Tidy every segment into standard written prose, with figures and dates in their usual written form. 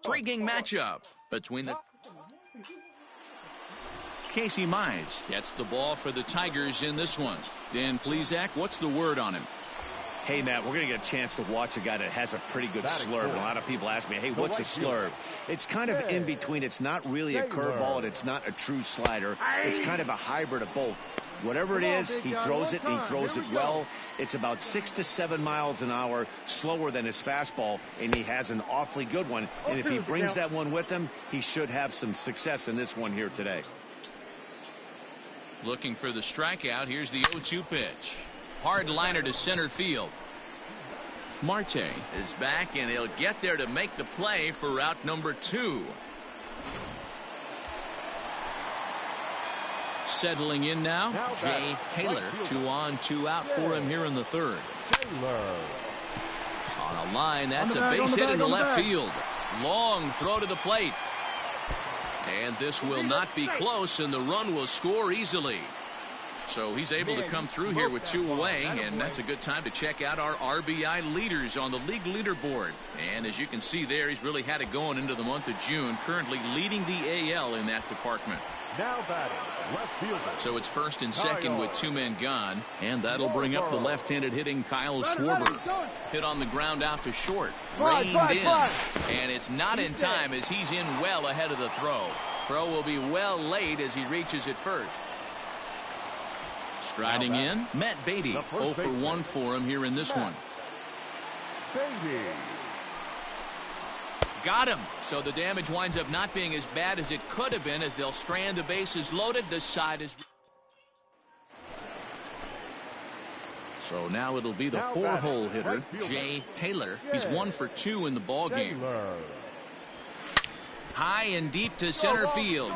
Intriguing matchup between the Casey Mize gets the ball for the Tigers in this one. Dan Plesac, what's the word on him? Hey, Matt, we're going to get a chance to watch a guy that has a pretty good slurve. And a lot of people ask me, hey, what's a slurve? It's kind of in between. It's not really a curveball, and it's not a true slider. It's kind of a hybrid of both. Whatever it is, he throws it, and he throws it well. It's about 6 to 7 miles an hour slower than his fastball, and he has an awfully good one. And if he brings that one with him, he should have some success in this one here today. Looking for the strikeout. Here's the 0-2 pitch. Hard liner to center field. Marte is back, and he'll get there to make the play for route number 2. Settling in now, Jay Taylor. 2 on, 2 out for him here in the third. On a line, that's a base hit into left field. Long throw to the plate. And this will not be close, and the run will score easily. So he's able to come through here with 2 away, and that's a good time to check out our RBI leaders on the league leaderboard. And as you can see there, he's really had it going into the month of June, currently leading the AL in that department. Now batting, left fielder. So it's first and second with 2 men gone, and that'll bring up the left-handed hitting Kyle Schwarber. Hit on the ground out to short, reined in, and it's not in time as he's in well ahead of the throw. Throw will be well late as he reaches it first. Striding in, Matt Beatty. 0 for 1 for him here in this one. Beatty. Got him. So the damage winds up not being as bad as it could have been as they'll strand the bases loaded. The side is. So now it'll be the 4-hole hitter, Jay Taylor. He's 1 for 2 in the ball game. High and deep to center field.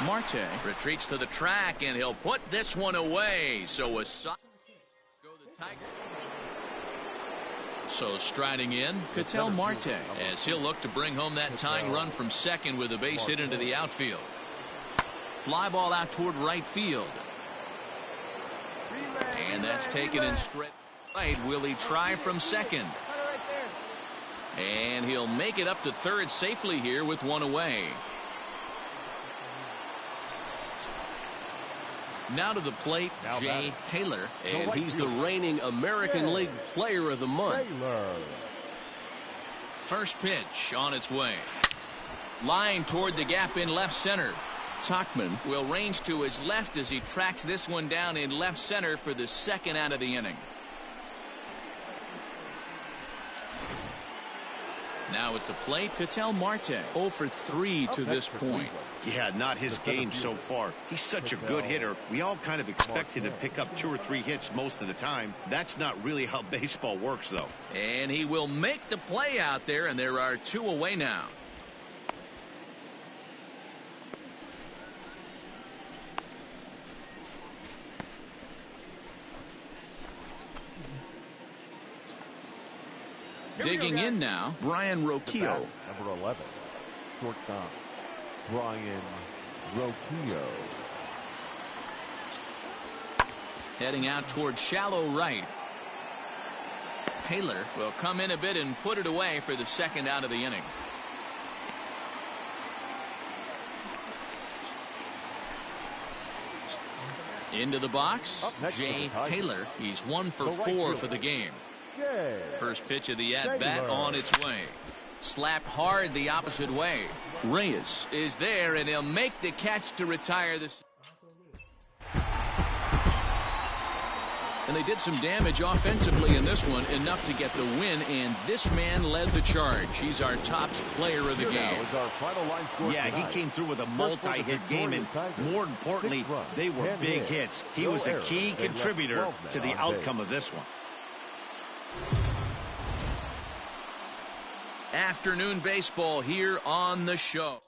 Marte retreats to the track, and he'll put this one away. So a side go the Tigers. So striding in, Ketel Marte, as he'll look to bring home that tying run from second with a base hit into the outfield. Fly ball out toward right field. And that's taken in straight right. Will he try from second? And he'll make it up to third safely here with 1 away. Now to the plate, Jay Taylor, and he's the reigning American League Player of the Month. First pitch on its way. Line toward the gap in left center. Tauchman will range to his left as he tracks this one down in left center for the second out of the inning. Now at the plate, Ketel Marte. 0 for 3 to this point. Yeah, not his game so far. He's such a good hitter. We all kind of expect him to pick up 2 or 3 hits most of the time. That's not really how baseball works, though. And he will make the play out there, and there are 2 away now. Digging in now, Brian Roquillo. Number 11, shortstop, Brian Roquillo. Heading out toward shallow right. Taylor will come in a bit and put it away for the second out of the inning. Into the box, Jay Taylor. He's 1 for 4 for the game. First pitch of the at-bat on its way. Slapped hard the opposite way. Reyes is there, and he'll make the catch to retire this. And they did some damage offensively in this one, enough to get the win, and this man led the charge. He's our top player of the game. Yeah, he came through with a multi-hit game, and more importantly, they were big hits. He was a key contributor to the outcome of this one. Afternoon baseball here on the show.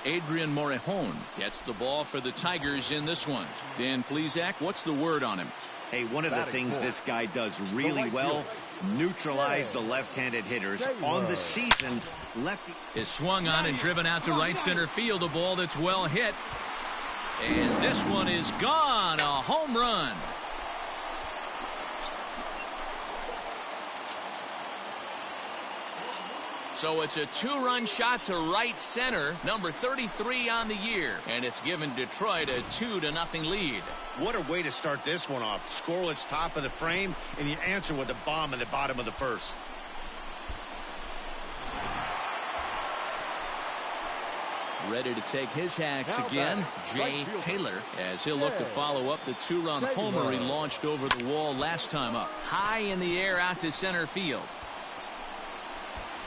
Adrian Morejon gets the ball for the Tigers in this one. Dan Plesac, what's the word on him? Hey, one of the things this guy does really well, neutralize the left-handed hitters. On the season, lefty is swung on and driven out to right center field. A ball that's well hit. And this one is gone. A home run. So it's a two-run shot to right center, number 33 on the year, and it's given Detroit a 2-0 lead. What a way to start this one off. Scoreless top of the frame, and you answer with a bomb in the bottom of the first. Ready to take his hacks again, Jay Taylor, as he'll look to follow up the two-run homer he launched over the wall last time up. High in the air out to center field.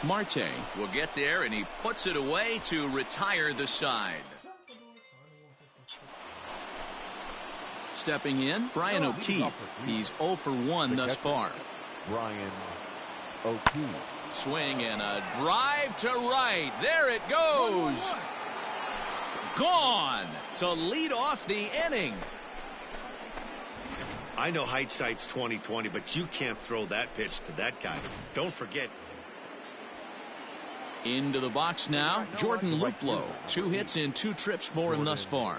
Marte will get there, and he puts it away to retire the side. Stepping in, Brian O'Keefe. He's 0 for 1 thus far. Brian O'Keefe. Swing and a drive to right. There it goes. Gone to lead off the inning. I know hindsight's 20/20, but you can't throw that pitch to that guy. Don't forget. Into the box now, Jordan Luplow. 2 hits and 2 trips for him thus far.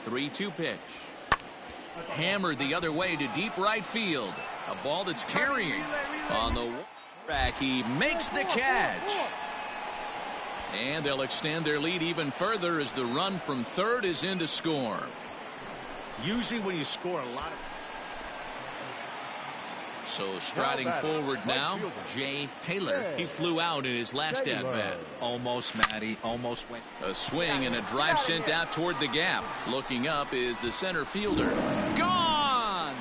3-2 pitch. Hammered the other way to deep right field. A ball that's carrying on the track. He makes the catch. And they'll extend their lead even further as the run from third is in to score. Usually when you score a lot of... So striding forward now, Jay Taylor. He flew out in his last at-bat. Almost, Matty. Almost went. A swing and a drive sent out toward the gap. Looking up is the center fielder. Gone!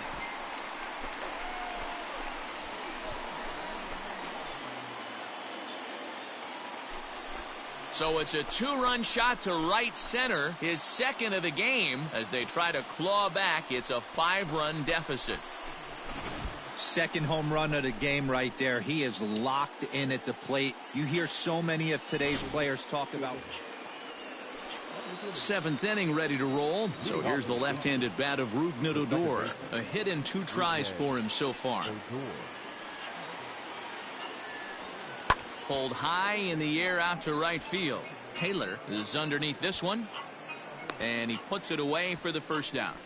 So it's a 2-run shot to right center, his second of the game. As they try to claw back, it's a 5-run deficit. Second home run of the game right there. He is locked in at the plate. You hear so many of today's players talk about. 7th inning ready to roll. So here's the left-handed bat of Odor. A hit and 2 tries for him so far. Pulled high in the air out to right field. Taylor is underneath this one, and he puts it away for the first out.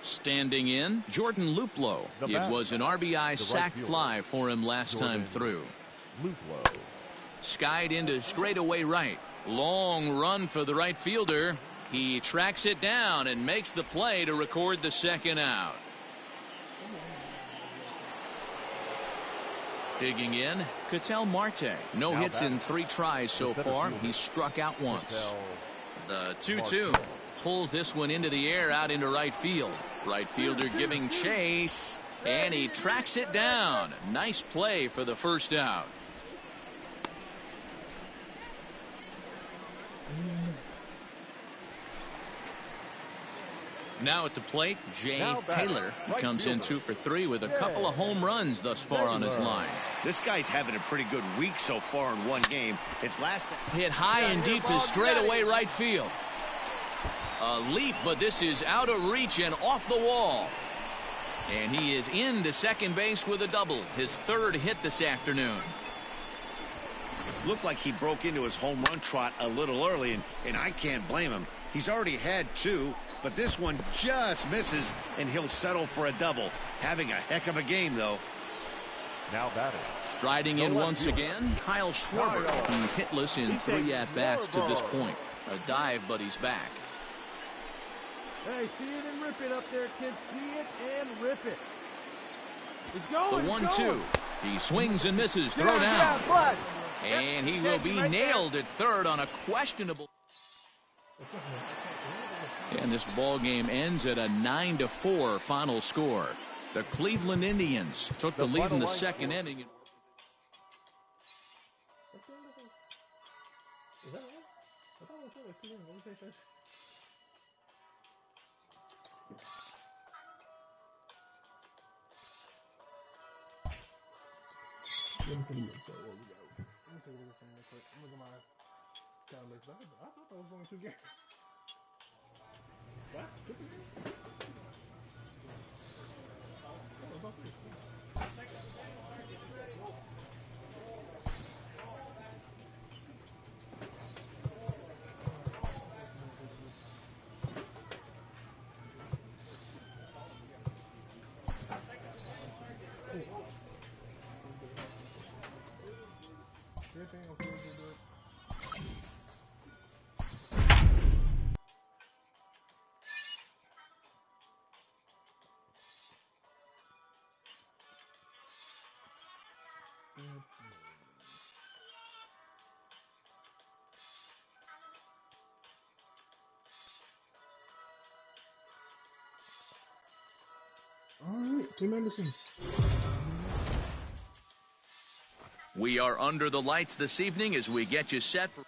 Standing in, Jordan Luplow. It was an RBI sac fly for him last time through. Skied into straightaway right. Long run for the right fielder. He tracks it down and makes the play to record the second out. Digging in, Ketel Marte. No hits in 3 tries so far. He's struck out once. The 2-2 pulls this one into the air out into right field. Right fielder giving chase, and he tracks it down. Nice play for the first out. Now at the plate, Jay Taylor. He comes in 2 for 3 with a couple of home runs thus far on his line. This guy's having a pretty good week so far in one game. His last hit high and deep is straightaway right field. A leap, but this is out of reach and off the wall. And he is into second base with a double. His 3rd hit this afternoon. Looked like he broke into his home run trot a little early, and I can't blame him. He's already had 2, but this one just misses, and he'll settle for a double. Having a heck of a game, though. Now batting. Striding in once again, Kyle Schwarber. He's hitless in 3 at-bats to this point. A dive, but he's back. Hey, see it and rip it up there, kids. See it and rip it. He's going. The 1-2. He swings and misses. Throw down. And he will be nailed at third on a questionable. And this ball game ends at a 9-4 final score. The Cleveland Indians took the lead in the second inning. Is that right? I thought it was Cleveland. What did they say? Let me take a look. Where we go? Let me take a look at something real quick. Look at my calendar. I thought that was only 2 games. What? 2 games? Oh, about 3. We are under the lights this evening as we get you set for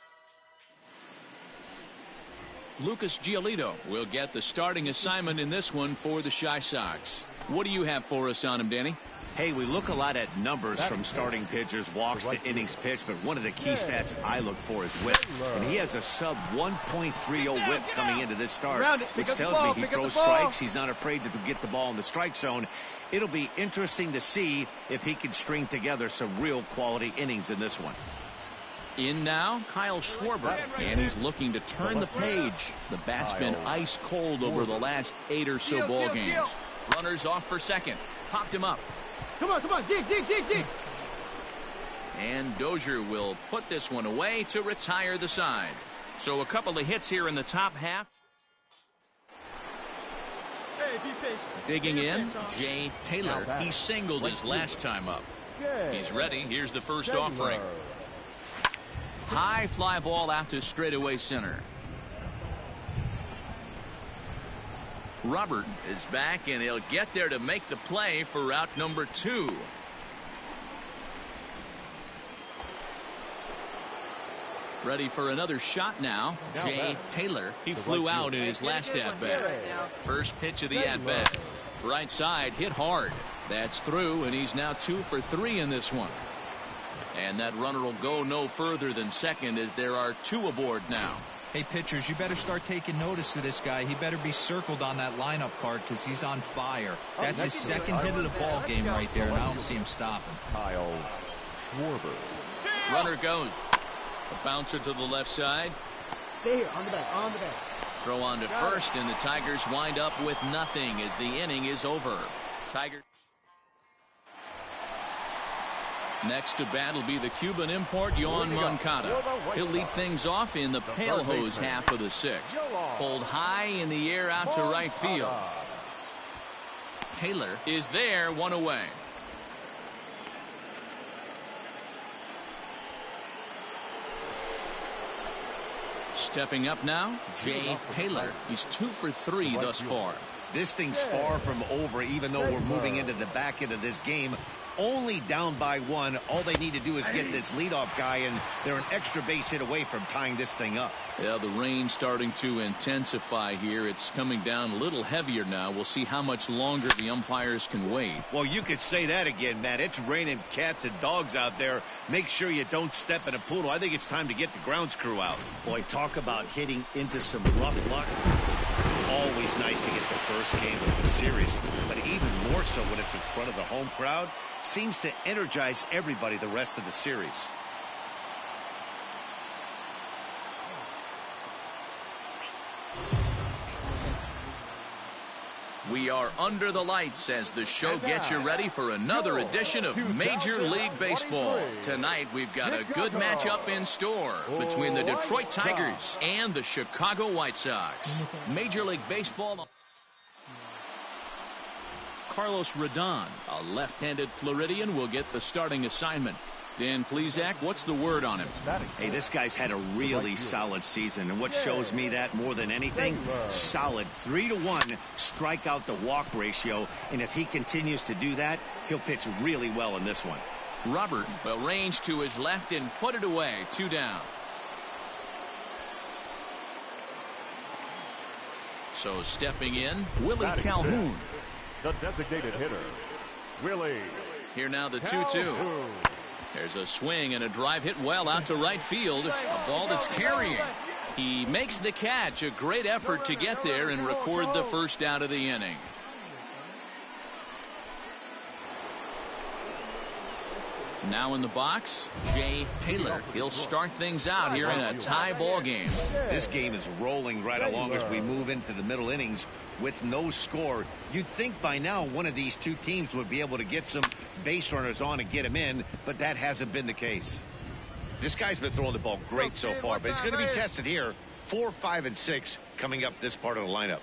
Lucas Giolito will get the starting assignment in this one for the Chi Sox. What do you have for us on him, Danny? Hey, we look a lot at numbers from starting pitchers, walks to innings pitched, but one of the key stats I look for is whip. And he has a sub 1.30 whip coming into this start, which tells me he throws strikes. He's not afraid to get the ball in the strike zone. It'll be interesting to see if he can string together some real quality innings in this one. In now, Kyle Schwarber, and he's looking to turn the page. The bat's been ice cold over the last 8 or so ball games. Runners off for second. Popped him up. Come on, dig. And Dozier will put this one away to retire the side. So a couple of hits here in the top half. Digging in, Jay Taylor. He singled his last time up. He's ready. Here's the first offering. High fly ball out to straightaway center. Robert is back, and he'll get there to make the play for route number 2. Ready for another shot now. Jay Taylor. He flew out in his last at-bat. First pitch of the at-bat. Right side hit hard. That's through, and he's now 2 for 3 in this one. And that runner will go no further than second as there are 2 aboard now. Hey, pitchers, you better start taking notice of this guy. He better be circled on that lineup card because he's on fire. That's his second hit of the ball game right there, and I don't see him stopping. Kyle Schwarber. Runner goes. A bouncer to the left side. Stay here, on the back. Throw on to first, and the Tigers wind up with nothing as the inning is over. Tigers. Next to bat will be the Cuban import, Yoan Moncada. He'll lead things off in the pale hose half of the 6th. Pulled high in the air out to right field. Taylor is there, 1 away. Stepping up now, Jay Taylor. He's 2 for 3 thus far. This thing's far from over, even though we're moving into the back end of this game. Only down by 1. All they need to do is get this leadoff guy, and they're an extra base hit away from tying this thing up. Yeah, the rain's starting to intensify here. It's coming down a little heavier now. We'll see how much longer the umpires can wait. Well, you could say that again, Matt. It's raining cats and dogs out there. Make sure you don't step in a poodle. I think it's time to get the grounds crew out. Boy, talk about hitting into some rough luck. Always nice to get the first game of the series, but even more so when it's in front of the home crowd. Seems to energize everybody the rest of the series. We are under the lights as the show gets you ready for another edition of Major League Baseball. Tonight we've got a good matchup in store between the Detroit Tigers and the Chicago White Sox. Major League Baseball. Carlos Rodon, a left-handed Floridian, will get the starting assignment. Dan Plesac, what's the word on him? Hey, this guy's had a really solid season, and what shows me that more than anything, solid 3-to-1 strikeout to walk ratio, and if he continues to do that, he'll pitch really well in this one. Robert will range to his left and put it away. 2 down. So stepping in, Willie Calhoun. The designated hitter, Willie. Here now the 2-2. There's a swing and a drive hit well out to right field. A ball that's carrying. He makes the catch. A great effort to get there and record the first out of the inning. Now in the box, Jay Taylor. He'll start things out here in a tie ball game. This game is rolling right along as we move into the middle innings with no score. You'd think by now one of these two teams would be able to get some base runners on and get them in, but that hasn't been the case. This guy's been throwing the ball great so far, but it's going to be tested here. 4, 5, and 6 coming up this part of the lineup.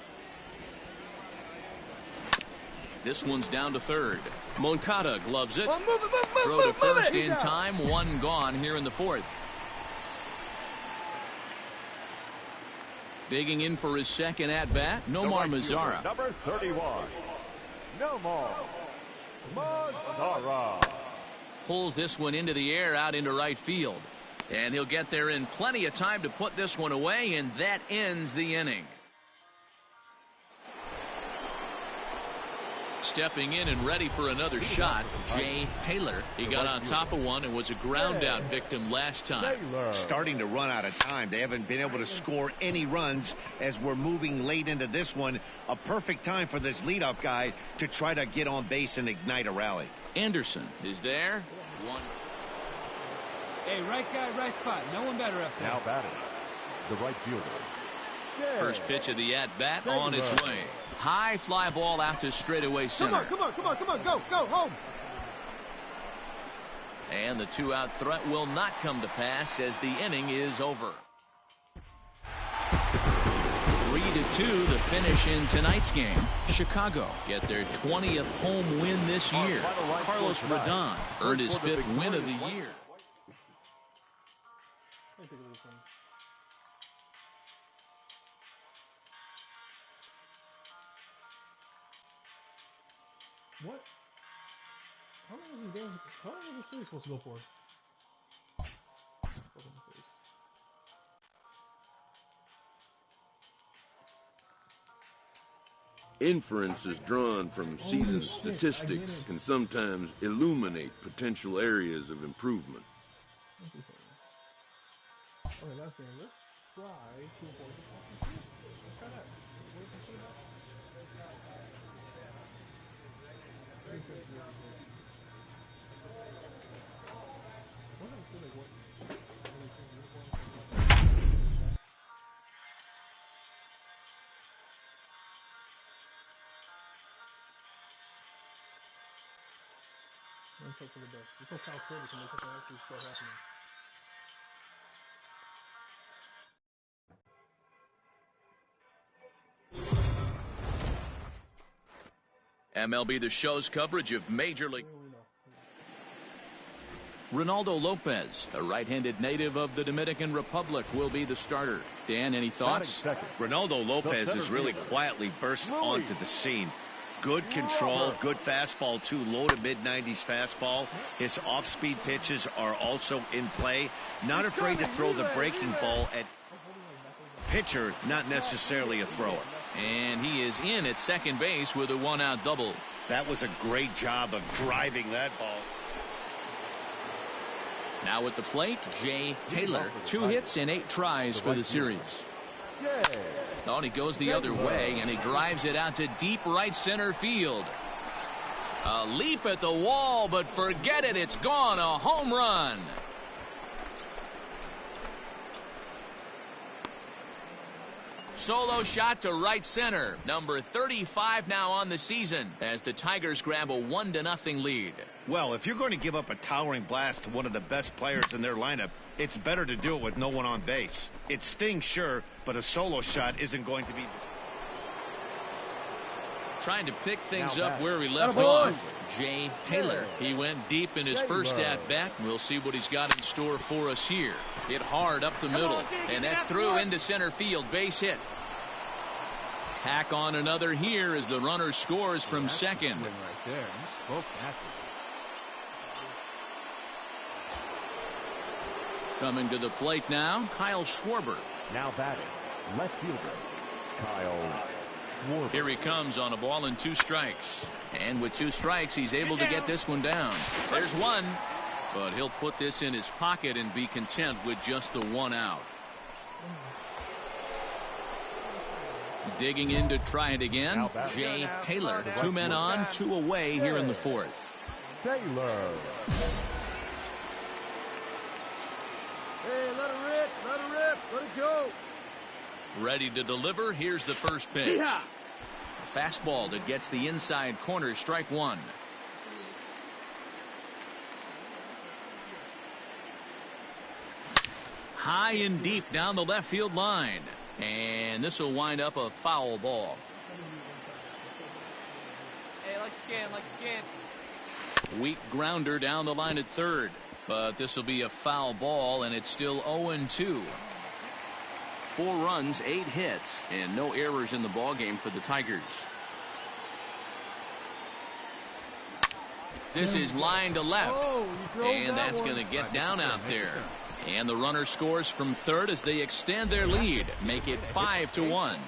This one's down to third. Moncada gloves it. Move it. Throw to first in time. One gone here in the fourth. Digging in for his second at bat, Nomar Mazara. Number 31. Nomar Mazara. Pulls this one into the air out into right field. And he'll get there in plenty of time to put this one away, and that ends the inning. Stepping in and ready for another shot, Jay Taylor. He got on top of one and was a ground out victim last time. Starting to run out of time. They haven't been able to score any runs as we're moving late into this one. A perfect time for this leadoff guy to try to get on base and ignite a rally. Anderson is there. One. Hey, right guy, right spot. No one better up there. Now batting, the right fielder. First pitch of the at-bat on its way. High fly ball out to straightaway center. Come on. Go, home. And the two-out threat will not come to pass as the inning is over. 3-2 the finish in tonight's game. Chicago get their 20th home win this year. Carlos Rodon earned his 5th win of the year. What? How long was this series supposed to go for? Inferences drawn from season statistics can sometimes illuminate potential areas of improvement. Okay, last game. Let's try 2 points. Let's try that. Let's hope for the best. This will sound crazy to make something actually start happening. MLB The Show's coverage of Major League. Ronaldo Lopez, a right-handed native of the Dominican Republic, will be the starter. Dan, any thoughts? Ronaldo Lopez has really quietly burst onto the scene. Good control, good fastball too, low to mid-90s fastball. His off-speed pitches are also in play. Not afraid to throw the breaking ball at pitcher, not necessarily a thrower. And he is in at second base with a one-out double. That was a great job of driving that ball. Now at the plate, Jay Taylor. 2 hits and 8 tries for the series. Oh, and he goes the other way, and he drives it out to deep right center field. A leap at the wall, but forget it, it's gone. A home run. Solo shot to right center. Number 35 now on the season as the Tigers grab a 1-0 lead. Well, if you're going to give up a towering blast to one of the best players in their lineup, it's better to do it with no one on base. It stings, sure, but a solo shot isn't going to be... Trying to pick things up where we left off. Jay Taylor. He went deep in his first at-bat. We'll see what he's got in store for us here. Hit hard up the middle, and that's through into center field. Base hit. Tack on another here as the runner scores from second. Right there. You spoke that. Coming to the plate now, Kyle Schwarber. Now batting, left fielder, Kyle Schwarber. Here he comes on a ball and 2 strikes. And with 2 strikes, he's able to get this one down. There's one, but he'll put this in his pocket and be content with just the 1 out. Digging in to try it again, Jay Taylor. 2 men on, 2 away here in the 4th. Taylor. Hey, let it rip, let it rip, let it go. Ready to deliver. Here's the first pitch. Yeah. A fastball that gets the inside corner, strike one. High and deep down the left field line. And this will wind up a foul ball. Hey, like again. Weak grounder down the line at third. But this will be a foul ball, and it's still 0-2. 4 runs, 8 hits, and no errors in the ball game for the Tigers. This is line to left, and that's going to get down out there. And the runner scores from third as they extend their lead, make it 5-1.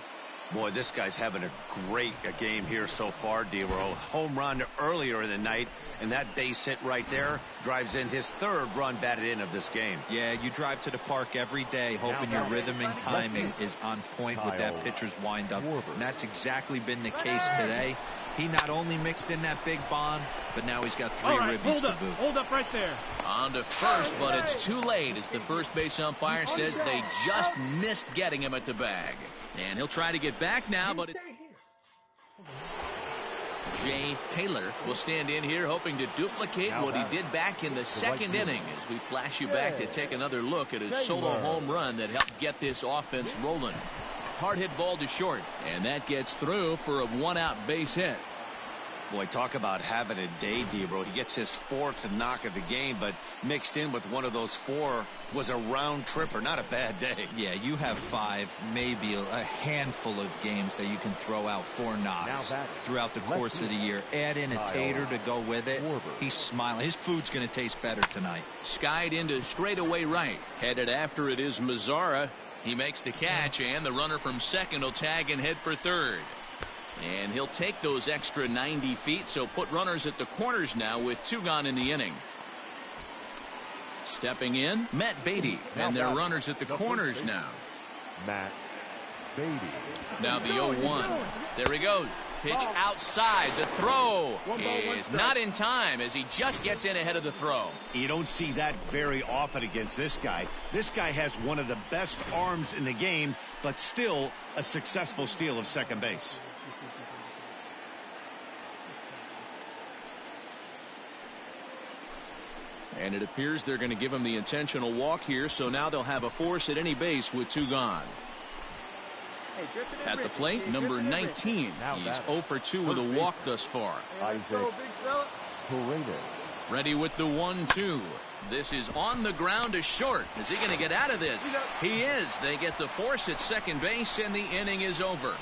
Boy, this guy's having a great game here so far, D-Row. Home run earlier in the night, and that base hit right there drives in his 3rd run batted in of this game. Yeah, you drive to the park every day hoping your rhythm and timing is on point with that pitcher's windup. And that's exactly been the case today. He not only mixed in that big bomb, but now he's got 3 ribbies to boot. Hold up right there. On to first, but it's too late as the first base umpire says they just missed getting him at the bag. And he'll try to get back now, but Jay Taylor will stand in here hoping to duplicate what he did back in the 2nd inning as we flash you back to take another look at his solo home run that helped get this offense rolling. Hard hit ball to short, and that gets through for a 1-out base hit. Boy, talk about having a day, D-Bro. He gets his 4th knock of the game, but mixed in with one of those 4 was a round tripper. Not a bad day. Yeah, you have 5, maybe a handful of games that you can throw out 4 knocks throughout the course of the year. Add in a tater to go with it. He's smiling. His food's going to taste better tonight. Skied into straightaway right. Headed after it is Mazzara. He makes the catch, and the runner from second will tag and head for third. And he'll take those extra 90 feet, so put runners at the corners now with 2 gone in the inning. Stepping in, Matt Beatty, and their runners at the corners now. Matt Beatty. Now the 0-1. There he goes. Pitch outside. The throw is not in time as he just gets in ahead of the throw. You don't see that very often against this guy. This guy has one of the best arms in the game, but still a successful steal of second base. And it appears they're going to give him the intentional walk here, so now they'll have a force at any base with 2 gone. At the plate, number 19. He's 0 for 2 with a walk thus far. Ready with the 1-2. This is on the ground to short. Is he going to get out of this? He is. They get the force at second base, and the inning is over.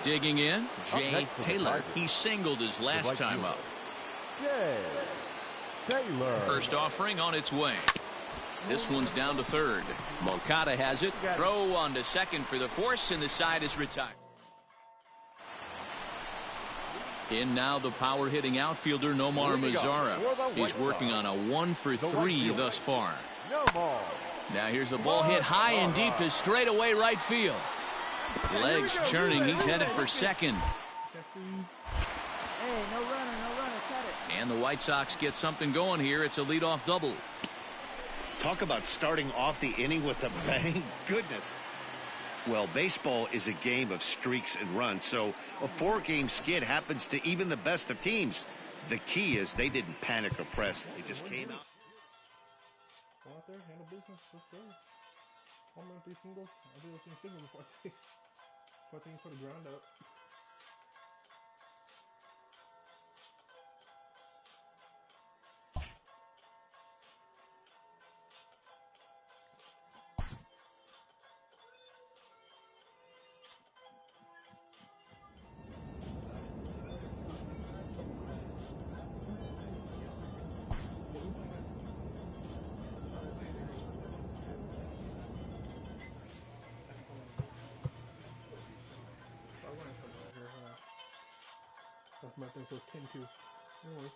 Digging in, Jay Taylor. He singled his last time up. First offering on its way. This one's down to third. Moncada has it. Throw on to second for the force, and the side is retired. In now the power hitting outfielder Nomar Mazzara. He's working on a 1 for 3 thus far. Now here's the ball hit high and deep to straightaway right field. Legs churning. He's headed for second. And the White Sox get something going here. It's a leadoff double. Talk about starting off the inning with a bang. Goodness. Well, baseball is a game of streaks and runs, so a 4-game skid happens to even the best of teams. The key is they didn't panic or press. They just came out. Go out there, handle business, let's go. Home run, 3 singles. I'll do those things single before I think for the ground out. My thing says 10-2. Anyways.